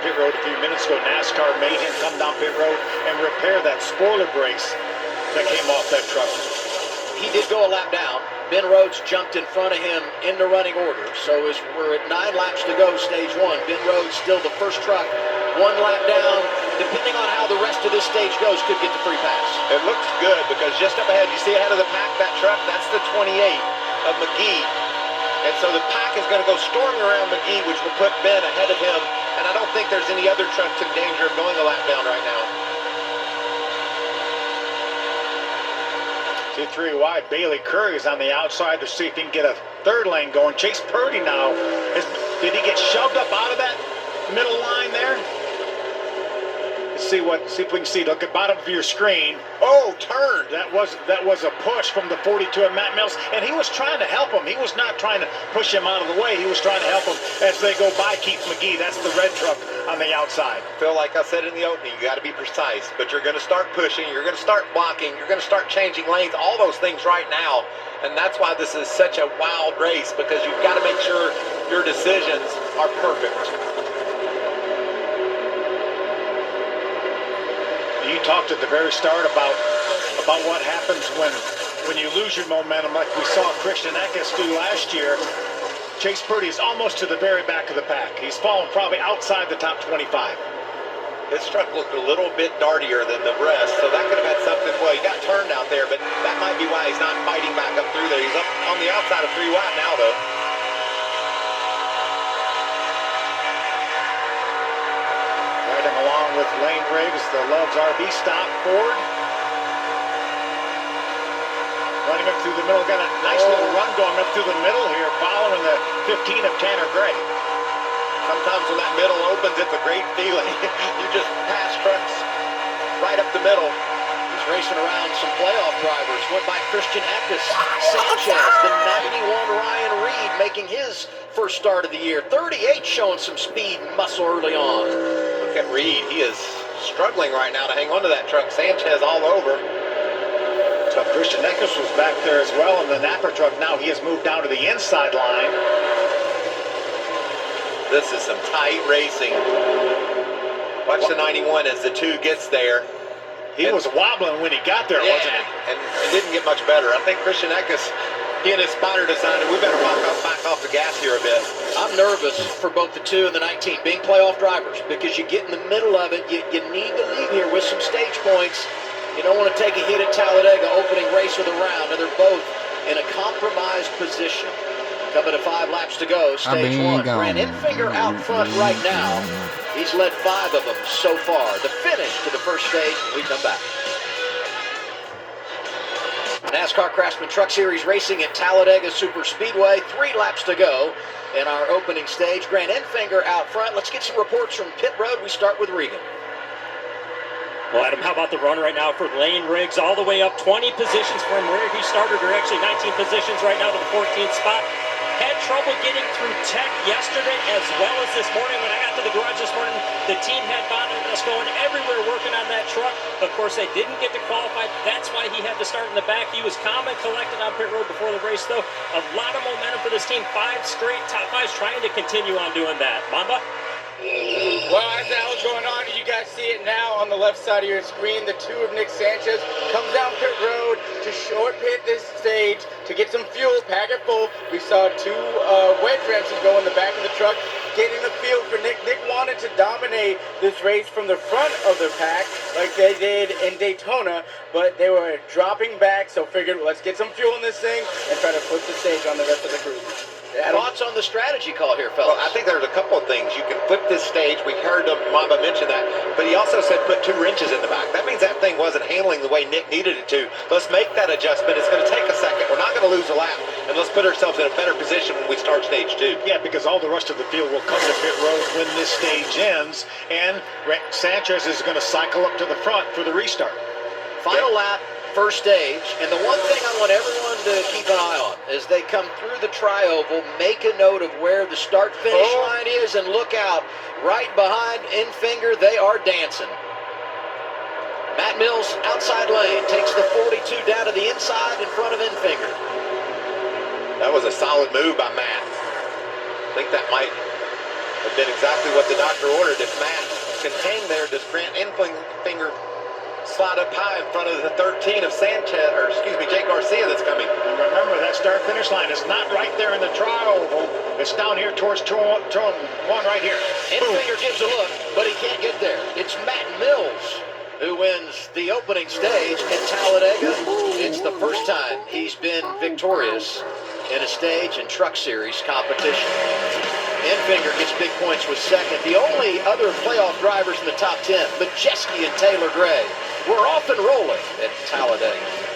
pit road a few minutes ago. NASCAR made him come down pit road and repair that spoiler brace that came off that truck. He did go a lap down. Ben Rhodes jumped in front of him into running order. So as we're at 9 laps to go, stage 1. Ben Rhodes still the first truck, 1 lap down. Depending on how the rest of this stage goes, could get the free pass. It looks good because just up ahead, you see ahead of the pack, that truck, that's the 28 of McGee. And so the pack is going to go storming around McGee, which will put Ben ahead of him. And I don't think there's any other trucks in danger of going a lap down right now. 2-3 wide. Bailey Curry is on the outside to see if he can get a third lane going. Chase Purdy now. Did he get shoved up out of that middle line there? Let's see if we can see. Look at bottom of your screen. Oh, turned. That was a push from the 42 of Matt Mills, and he was trying to help him. He was not trying to push him out of the way. He was trying to help him as they go by Keith McGee. That's the red truck on the outside. Phil, like I said in the opening, you got to be precise, but you're going to start pushing, you're going to start blocking, you're going to start changing lanes, all those things right now, and that's why this is such a wild race, because you've got to make sure your decisions are perfect. You talked at the very start about what happens when you lose your momentum, like we saw Christian Eckes do last year. Chase Purdy is almost to the very back of the pack. He's fallen probably outside the top 25. His truck looked a little bit dartier than the rest, so that could have had something. Well, he got turned out there, but that might be why he's not fighting back up through there. He's up on the outside of 3 wide now, though. Riding along with Lane Riggs, the Love's RV stop Ford. Running up through the middle, got a nice little run going up through the middle here, following the 15 of Tanner Gray. Sometimes when that middle opens, it's a great feeling. You just pass trucks right up the middle. He's racing around some playoff drivers. Went by Christian Eckes, Sanchez, the 91 Ryan Reed making his first start of the year. 38 showing some speed and muscle early on. Look at Reed. He is struggling right now to hang on to that truck. Sanchez all over. So Christian Eckes was back there as well in the Napa truck. Now he has moved down to the inside line. This is some tight racing. Watch the 91 as the 2 gets there. He was wobbling when he got there, wasn't he? And it didn't get much better. I think Christian Eckes, he and his Spider decided we better back off the gas here a bit. I'm nervous for both the 2 and the 19 being playoff drivers, because you get in the middle of it, you need to leave here with some stage points. You don't want to take a hit at Talladega opening race of the round, and they're both in a compromised position. Coming to 5 laps to go, stage 1. Grant Enfinger out front right now. He's led 5 of them so far. The finish to the first stage when we come back. NASCAR Craftsman Truck Series racing at Talladega Super Speedway. 3 laps to go in our opening stage. Grant Enfinger out front. Let's get some reports from pit road. We start with Regan. Well, Adam, how about the run right now for Lane Riggs all the way up 20 positions from where he started, or actually 19 positions right now to the 14th spot. Had trouble getting through tech yesterday as well as this morning. When I got to the garage this morning, the team had bothered us going everywhere working on that truck. Of course, they didn't get to qualify. That's why he had to start in the back. He was calm and collected on pit road before the race, though. A lot of momentum for this team. 5 straight top 5s, trying to continue on doing that. Mamba? Well, as that was going on, you guys see it now on the left side of your screen. The 2 of Nick Sanchez comes down pit road to short pit this stage to get some fuel, pack it full. We saw 2 wedge wrenches go in the back of the truck, getting the field for Nick. Nick wanted to dominate this race from the front of the pack like they did in Daytona, but they were dropping back, so figured, let's get some fuel in this thing and try to flip the stage on the rest of the group. Thoughts on the strategy call here, fellas? Well, I think there's a couple of things. You can flip this stage. We heard Mamba mention that, but he also said put 2 wrenches in the back. That means that thing wasn't handling the way Nick needed it to. Let's make that adjustment. It's going to take a second. We're not going to lose a lap, and let's put ourselves in a better position when we start stage 2. Yeah, because all the rest of the field will come to pit road when this stage ends, and Sanchez is going to cycle up to the front for the restart. Final lap, first stage, and the one thing I want everyone to keep an eye on as they come through the tri-oval, make a note of where the start-finish line is, and look out right behind Enfinger. They are dancing. Matt Mills, outside lane, takes the 42 down to the inside in front of Enfinger. That was a solid move by Matt. I think that might have been exactly what the doctor ordered. If Matt can hang there, does Grant Enfinger slide up high in front of the 13 of Jake Garcia that's coming. And remember, that start-finish line is not right there in the tri-oval. It's down here towards turn one right here. Enfinger gives a look, but he can't get there. It's Matt Mills who wins the opening stage in Talladega. It's the first time he's been victorious in a stage and truck series competition. Enfinger gets big points with second. The only other playoff drivers in the top 10, Majeski and Taylor Gray, were off and rolling at Talladega.